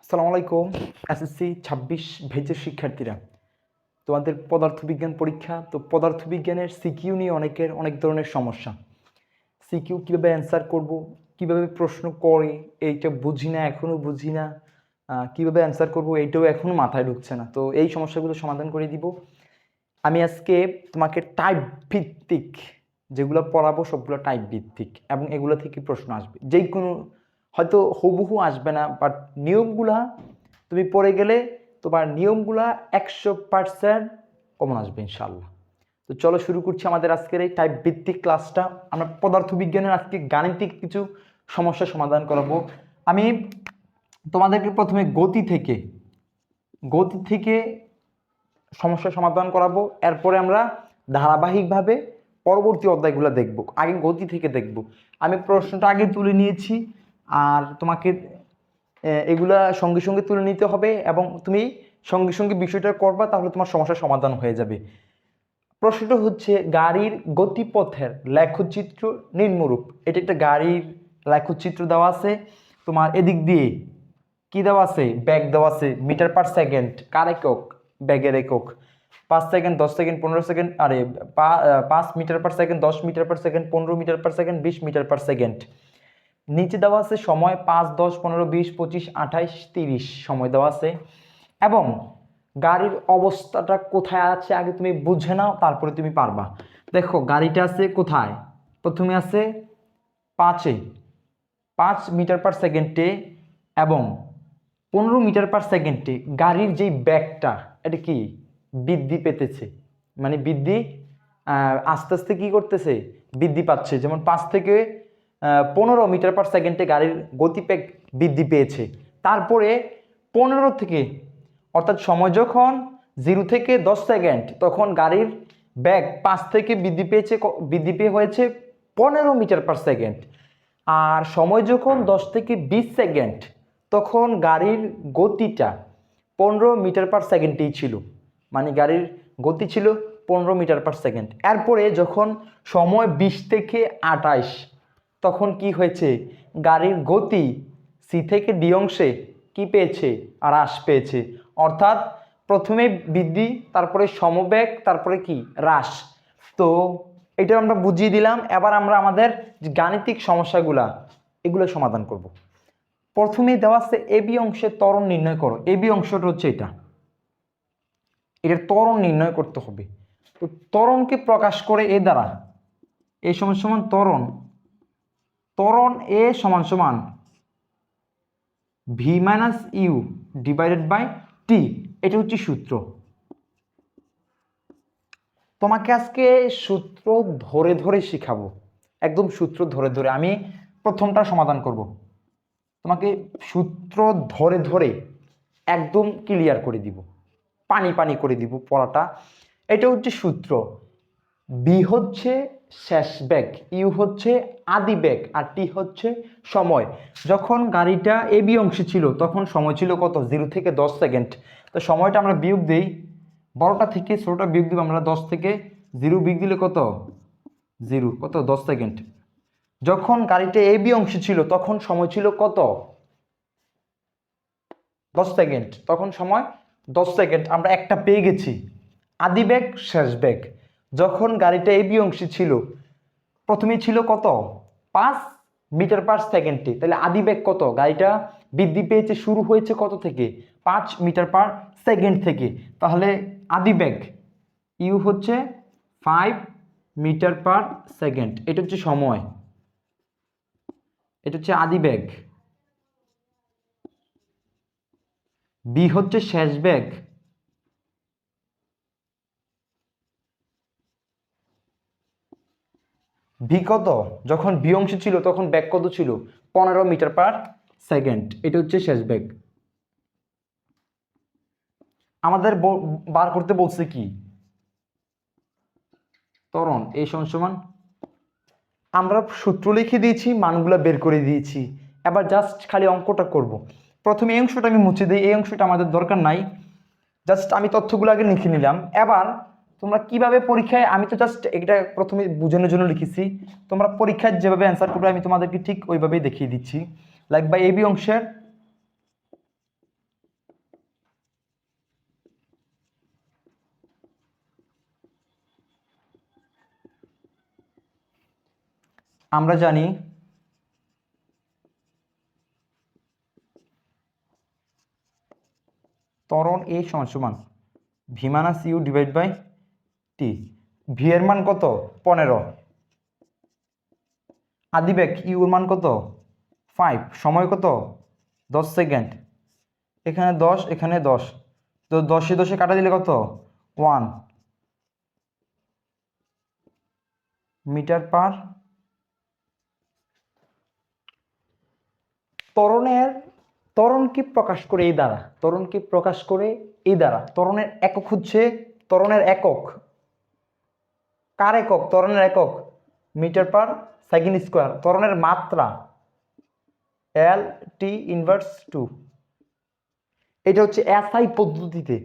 আসসালামু আলাইকুম। এসএসসি ২৬ ব্যাচের শিক্ষার্থীরা, তোমাদের পদার্থবিজ্ঞান পরীক্ষা। তো পদার্থবিজ্ঞানের সিকিউ নিয়ে অনেক ধরনের সমস্যা। সিকিউ কীভাবে অ্যান্সার করব, কীভাবে প্রশ্ন করে এইটা বুঝি না, এখনও বুঝি না। কীভাবে অ্যান্সার করব এইটাও এখনও মাথায় ঢুকছে না। তো এই সমস্যাগুলো সমাধান করে দিব আমি আজকে। তোমাকে টাইপ ভিত্তিক যেগুলো পড়াবো সবগুলো টাইপ ভিত্তিক, এবং এগুলো থেকে প্রশ্ন আসবে। যেই কোনো হয়তো হুবহু আসবে না, বাট নিয়মগুলা তুমি পড়ে গেলে তোমার নিয়মগুলা 100% কমন আসবে ইনশাল্লাহ। তো চলো শুরু করছি আমাদের আজকের এই টাইপ ভিত্তিক ক্লাসটা। আমরা পদার্থবিজ্ঞানের আজকে গাণিতিক কিছু সমস্যা সমাধান করাবো। আমি তোমাদেরকে প্রথমে গতি থেকে সমস্যা সমাধান করাবো। এরপরে আমরা ধারাবাহিকভাবে পরবর্তী অধ্যায়গুলো দেখব। আগে গতি থেকে দেখব। আমি প্রশ্নটা আগে তুলে নিয়েছি, আর তোমাকে এগুলা সঙ্গে সঙ্গে তুলে নিতে হবে, এবং তুমি সঙ্গে সঙ্গে বিষয়টা করবা, তাহলে তোমার সমস্যার সমাধান হয়ে যাবে। প্রশ্নটা হচ্ছে গাড়ির গতিপথের লেখচিত্র নিম্নরূপ। এটা একটা গাড়ির লেখচিত্র দেওয়া আছে। তোমার এদিক দিয়ে কি দেওয়া আছে? ব্যাগ দেওয়া আছে, মিটার পার সেকেন্ড কার একক? ব্যাগের একক। 5 second, 10 second, 15 second, 5 metre per second, 10 metre per second, 15 metre per second, 20 metre per second. নিচে দেওয়া আছে সময় 5, 10, 15, 20, 25, 28, 30 সময় দেওয়া আছে। এবং গাড়ির অবস্থাটা কোথায় আছে আগে তুমি বুঝে নাও, তারপরে তুমি পারবা। দেখো গাড়িটা আছে কোথায়? প্রথমে আছে 5 মিটার পার সেকেন্ডে এবং 15 মিটার পার সেকেন্ডে গাড়ির যেই ব্যাগটা, এটা কি বৃদ্ধি পেতেছে, মানে বৃদ্ধি আস্তে আস্তে কি করতেছে? বৃদ্ধি পাচ্ছে। যেমন 5 থেকে 15 মিটার পার সেকেন্ডে গাড়ির গতিবেগ বৃদ্ধি পেয়েছে। তারপরে 15 থেকে, অর্থাৎ সময় যখন 0 থেকে 10 সেকেন্ড, তখন গাড়ির ব্যাগ 5 থেকে বৃদ্ধি পেয়ে হয়েছে 15 মিটার পার সেকেন্ড। আর সময় যখন 10 থেকে 20 সেকেন্ড, তখন গাড়ির গতিটা 15 মিটার পার সেকেন্ডেই ছিল, মানে গাড়ির গতি ছিল 15 মিটার পার সেকেন্ড। এরপরে যখন সময় 20 থেকে 28, তখন কি হয়েছে? গাড়ির গতি সি থেকে ডি অংশে কি পেয়েছে? হ্রাস পেয়েছে। অর্থাৎ প্রথমে বৃদ্ধি, তারপরে সমবেগ, তারপরে কি? হ্রাস। তো এটা আমরা বুঝিয়ে দিলাম। এবার আমরা আমাদের যে গাণিতিক সমস্যাগুলা, এগুলো সমাধান করব। প্রথমেই দেওয়া আছে এবি অংশের ত্বরণ নির্ণয় করো। এবি অংশটা হচ্ছে এটার ত্বরণ নির্ণয় করতে হবে। তো ত্বরণকে প্রকাশ করে এ দ্বারা, এ সমান সমান ত্বরণ এ সমান সমান V minus U divided by T. এটা হচ্ছে সূত্র। তোমাকে আজকে সূত্র ধরে ধরে শিখাবো, একদম সূত্র ধরে ধরে। আমি প্রথমটা সমাধান করব, তোমাকে সূত্র ধরে ধরে একদম ক্লিয়ার করে দিব, পানি পানি করে দিব পড়াটা। এটা হচ্ছে সূত্র। বি হচ্ছে শেষ বেগ, ইউ হচ্ছে আদি বেগ, আর টি হচ্ছে সময়। যখন গাড়িটা এ বি অংশে ছিল, তখন সময় ছিল কত? 0 থেকে 10 সেকেন্ড। তো সময়টা আমরা বিয়োগ দিই, বড়টা থেকে ছোটটা বিয়োগ দিব আমরা। 10 থেকে 0 বিয়োগ দিলে কত? 0, কত? 10 সেকেন্ড। যখন গাড়িটা এ বি অংশে ছিল, তখন সময় ছিল কত? 10 সেকেন্ড। তখন সময় 10 সেকেন্ড। আমরা একটা পেয়ে গেছি, আদি বেগ শেষ বেগ। যখন গাড়িটা এ বি অংশে ছিল, প্রথমে ছিল কত? 5 মিটার পার সেকেন্ডে। তাহলে আদি বেগ কত? গাড়িটা বৃদ্ধি পেয়েছে, শুরু হয়েছে কত থেকে? 5 মিটার পার সেকেন্ড থেকে। তাহলে আদি বেগ ইউ হচ্ছে 5 মিটার পার সেকেন্ড। এটা হচ্ছে সময়, এটা হচ্ছে আদি বেগ। বি হচ্ছে শেষ বেগ। ভি কত? যখন বি অংশে ছিল, তখন বেগ কত ছিল? 15 মিটার পার সেকেন্ড। এটা হচ্ছে শেষ বেগ। আমাদের বার করতে বলছে কি? ত্বরণ এই সমান সমান, আমরা সূত্র লিখে দিয়েছি, মানগুলো বের করে দিয়েছি। এবার জাস্ট খালি অঙ্কটা করব। প্রথমে এই অংশটা আমি মুছে দিই, এই অংশটা আমাদের দরকার নাই। জাস্ট আমি তথ্যগুলো আগে লিখে নিলাম। এবার তোমরা কিভাবে পরীক্ষায়, আমি তো জাস্ট এটা প্রথমে বোঝানোর জন্য লিখেছি, তোমরা পরীক্ষায় যেভাবে অ্যান্সার করবে আমি তোমাদেরকে ঠিক ওইভাবেই দেখিয়ে দিচ্ছি। লাইক বাই এবি অংশের আমরা জানি ত্বরণ এ সমান সমান V minus u divide by t. V এর মান কত? 15। আদিবেগ ইউর মান কত? 5। সময় কত? 10 সেকেন্ড। এখানে 10, এখানে 10, তো 10 10 কাটা দিলে কত? 1 মিটার পার। ত্বরণকে প্রকাশ করে এই দ্বারা, ত্বরণকে প্রকাশ করে এই দ্বারা। ত্বরণের একক হচ্ছে, ত্বরণের একক কার একক? ত্বরণের একক মিটার পার সেকেন্ড স্কোয়ার। ত্বরণের মাত্রা এল টি ইনভার্স 2। এটা হচ্ছে এসআই পদ্ধতিতে,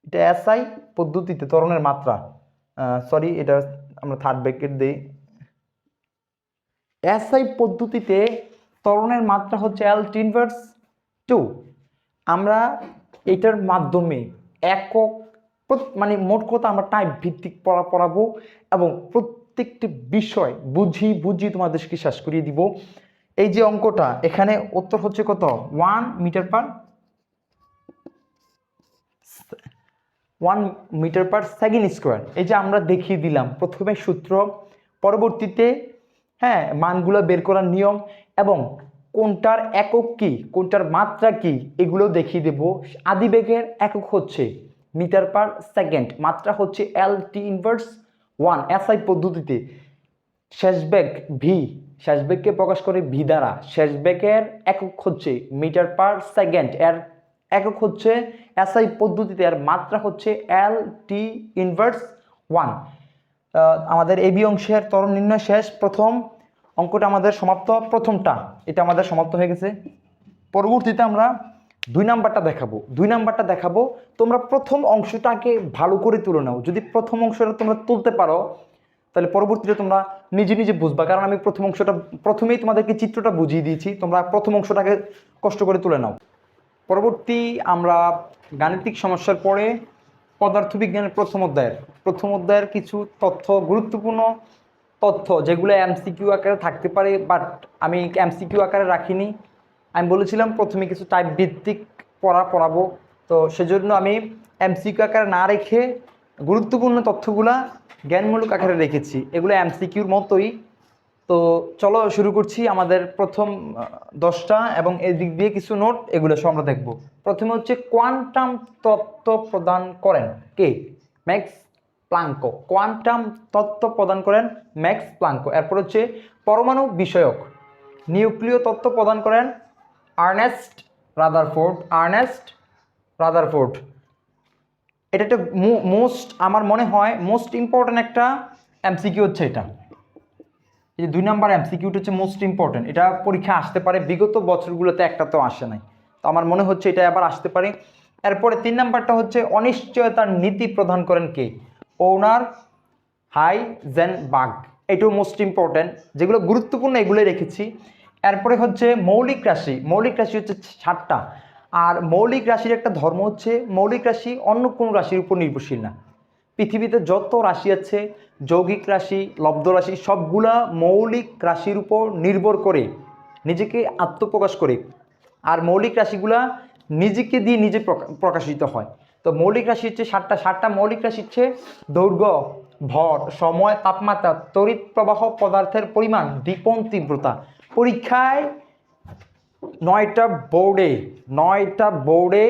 এটা এসআই পদ্ধতিতে ত্বরণের মাত্রা। সরি, এটা আমরা থার্ড ব্র্যাকেট দিই। এসআই পদ্ধতিতে ত্বরণের মাত্রা হচ্ছে এল টি ইনভার্স 2। আমরা এটার মাধ্যমে একক মানে মোট কথা আমরা টাইপ ভিত্তিক পড়াবো এবং প্রত্যেকটি বিষয় বুঝি তোমাদেরকে শেষ করিয়ে দিব। এই যে অঙ্কটা এখানে উত্তর হচ্ছে কত? 1 মিটার পার সেকেন্ড স্কোয়ার। এই যে আমরা দেখিয়ে দিলাম প্রথমে সূত্র, পরবর্তীতে হ্যাঁ মানগুলো বের করার নিয়ম এবং কোনটার একক কি, কোনটার মাত্রা কি, এগুলো দেখিয়ে দেব। আদিবেগের একক হচ্ছে মিটার পার সেকেন্ড, মাত্রা হচ্ছে এল টি ইনভার্স 1 এসআই পদ্ধতিতে। শেষ বেগ ভি, শেষ বেগকে প্রকাশ করে ভি দ্বারা। শেষ বেগের একক হচ্ছে মিটার পার সেকেন্ড, এর একক হচ্ছে এসআই পদ্ধতিতে, এর মাত্রা হচ্ছে এল টি ইনভার্স 1। আমাদের এবি অংশের ত্বরণ নির্ণয় শেষ। প্রথম অঙ্কটা আমাদের সমাপ্ত, প্রথমটা এটা আমাদের সমাপ্ত হয়ে গেছে। পরবর্তীতে আমরা 2 নাম্বারটা দেখাবো। তোমরা প্রথম অংশটাকে ভালো করে তুলে নাও। যদি প্রথম অংশটা তোমরা তুলতে পারো তাহলে পরবর্তীতে তোমরা নিজে বুঝবা, কারণ আমি প্রথম অংশটা প্রথমেই তোমাদেরকে চিত্রটা বুঝিয়ে দিয়েছি। তোমরা প্রথম অংশটাকে কষ্ট করে তুলে নাও। পরবর্তী আমরা গাণিতিক সমস্যার পরে পদার্থবিজ্ঞানের প্রথম অধ্যায়ের কিছু তথ্য, গুরুত্বপূর্ণ তথ্য যেগুলো এমসিকিউ আকারে থাকতে পারে, বাট আমি এমসিকিউ আকারে রাখিনি। আমি বলেছিলাম প্রথমে কিছু টাইপ ভিত্তিক পড়াবো, তো সেজন্য আমি এমসিকিউ আকারে না রেখে গুরুত্বপূর্ণ তথ্যগুলা জ্ঞানমূলক আকারে রেখেছি। এগুলো এমসিকিউর মতোই। তো চলো শুরু করছি আমাদের প্রথম 10টা এবং এই দিক দিয়ে কিছু নোট, এগুলো সব আমরা দেখব। প্রথমে হচ্ছে কোয়ান্টাম তত্ত্ব প্রদান করেন কে? Max Planck. কোয়ান্টাম তত্ত্ব প্রদান করেন ম্যাক্স প্লাঙ্ক। এরপর হচ্ছে পরমাণু বিষয়ক নিউক্লিয় তত্ত্ব প্রদান করেন আর্নেস্ট রাদারফোর্ড। এটা একটা আমার মনে হয় মোস্ট ইম্পর্ট্যান্ট একটা এমসিকিউ হচ্ছে এটা। এই যে 2 নাম্বার এমসিকিউটা হচ্ছে মোস্ট ইম্পর্টেন্ট। এটা পরীক্ষা আসতে পারে, বিগত বছরগুলোতে একটা তো আসে নাই, তো আমার মনে হচ্ছে এটা আবার আসতে পারে। এরপরে 3 নাম্বারটা হচ্ছে অনিশ্চয়তার নীতি প্রদান করেন কে? ওনার হাইজেনবার্গ। এটাও মোস্ট ইম্পর্টেন্ট, যেগুলো গুরুত্বপূর্ণ এগুলোই রেখেছি। এরপরে হচ্ছে মৌলিক রাশি হচ্ছে 7টা। আর মৌলিক রাশির একটা ধর্ম হচ্ছে মৌলিক রাশি অন্য কোনো রাশির উপর নির্ভরশীল না। পৃথিবীতে যত রাশি আছে, যৌগিক রাশি, লব্ধ রাশি, সবগুলা মৌলিক রাশির উপর নির্ভর করে নিজেকে আত্মপ্রকাশ করে। আর মৌলিক রাশিগুলা নিজেকে দিয়ে নিজে প্রকাশিত হয়। তো মৌলিক রাশি হচ্ছে 7টা মৌলিক রাশি হচ্ছে দৈর্ঘ্য, ভর, সময়, তাপমাত্রা, তড়িৎ প্রবাহ, পদার্থের পরিমাণ, দীপন তীব্রতা। পরীক্ষায় 9টা বোর্ডে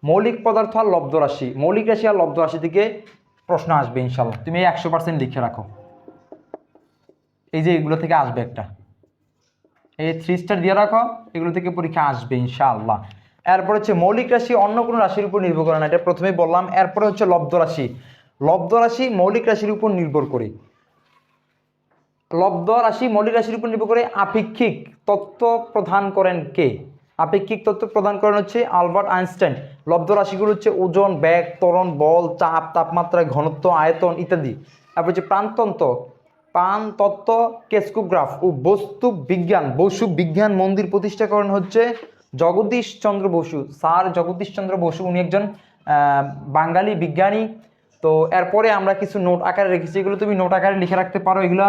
মৌলিক পদার্থ আর লব্ধ রাশি, মৌলিক রাশি আর লব্ধ রাশি থেকে প্রশ্ন আসবে ইনশাল্লাহ। তুমি 100% লিখে রাখো। এই যে এগুলো থেকে আসবে একটা, এই 3 স্টার দিয়ে রাখো, এগুলো থেকে পরীক্ষা আসবে ইনশাআল্লাহ। এরপর হচ্ছে মৌলিক রাশি অন্য কোনো রাশির উপর নির্ভর করে না, এটা প্রথমেই বললাম। এরপরে হচ্ছে লব্ধ রাশি মৌলিক রাশির উপর নির্ভর করে। লব্ধ রাশি মৌলিক রাশির উপর নির্ভর করে আপেক্ষিক তত্ত্ব প্রদান করেন কে? আপেক্ষিক তত্ত্ব প্রদান করেন হচ্ছে আলবার্ট আইনস্টাইন। লব্ধ রাশিগুলো হচ্ছে ওজন, বেগ, ত্বরণ, বল, চাপ, তাপমাত্রা, ঘনত্ব, আয়তন ইত্যাদি। তারপর হচ্ছে প্রাণতত্ত্ব কেসকোগ্রাফ ও বস্তু বিজ্ঞান মন্দির প্রতিষ্ঠা করেন হচ্ছে জগদীশ চন্দ্র বসু, স্যার জগদীশ চন্দ্র বসু। উনি একজন বাঙালি বিজ্ঞানী। তো এরপরে আমরা কিছু নোট আকারে রেখেছি, এগুলো তুমি নোট আকারে লিখে রাখতে পারো। এগুলা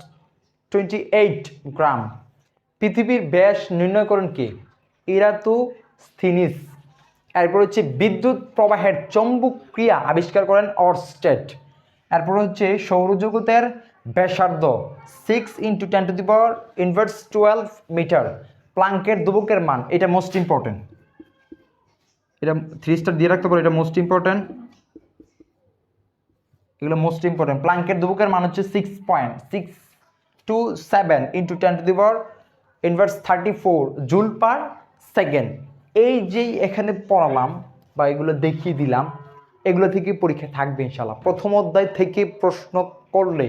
-28 গ্রাম। পৃথিবীর ব্যাস নির্ণয় করেন কে? ইরাটোস্থিনিস। এরপর হচ্ছে বিদ্যুৎ প্রবাহের চৌম্বক ক্রিয়া আবিষ্কার করেন অর্স্টেড। এরপর হচ্ছে সৌরজগতের ব্যাসার্ধ 6 × 10⁻⁻12 মিটার। প্লাঙ্কের ধ্রুবকের মান, এটা মোস্ট ইম্পর্টেন্ট, এটা 3 স্টার দিয়ে রাখতে পারো, এটা মোস্ট ইম্পর্টেন্ট, এগুলো মোস্ট ইম্পর্টেন্ট। প্লাঙ্কের ধ্রুবকের মান হচ্ছে 6.627 × 10⁻⁻34 জুল পার সেকেন্ড। এই যেই এখানে পড়ালাম বা এগুলো দেখিয়ে দিলাম, এগুলো থেকে পরীক্ষা থাকবে ইনশাল্লাহ। প্রথম অধ্যায় থেকে প্রশ্ন করলে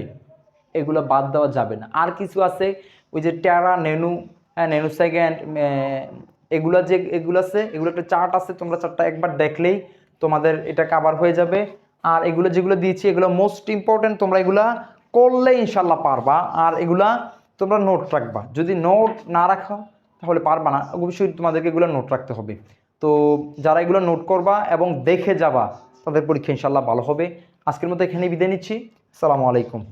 এগুলো বাদ দেওয়া যাবে না। আর কিছু আছে ওই যে টেরা, ন্যানো সেকেন্ড, এগুলো আছে, এগুলো একটা চার্ট আছে, তোমরা চার্টটা একবার দেখলেই তোমাদের এটা কভার হয়ে যাবে। আর এগুলো যেগুলো দিয়েছি এগুলো মোস্ট ইম্পর্টেন্ট, তোমরা এগুলা করলে ইনশাল্লাহ পারবা। আর এগুলা তোমরা নোট রাখবা, যদি নোট না রাখো তাহলে পারবা না, অবশ্যই তোমাদেরকে এগুলো নোট রাখতে হবে। তো যারা এগুলো নোট করবা এবং দেখে যাবা তাদের পরীক্ষা ইনশাল্লাহ ভালো হবে। আজকের মতো এখানেই বিদায় নিচ্ছি। আসসালামু আলাইকুম।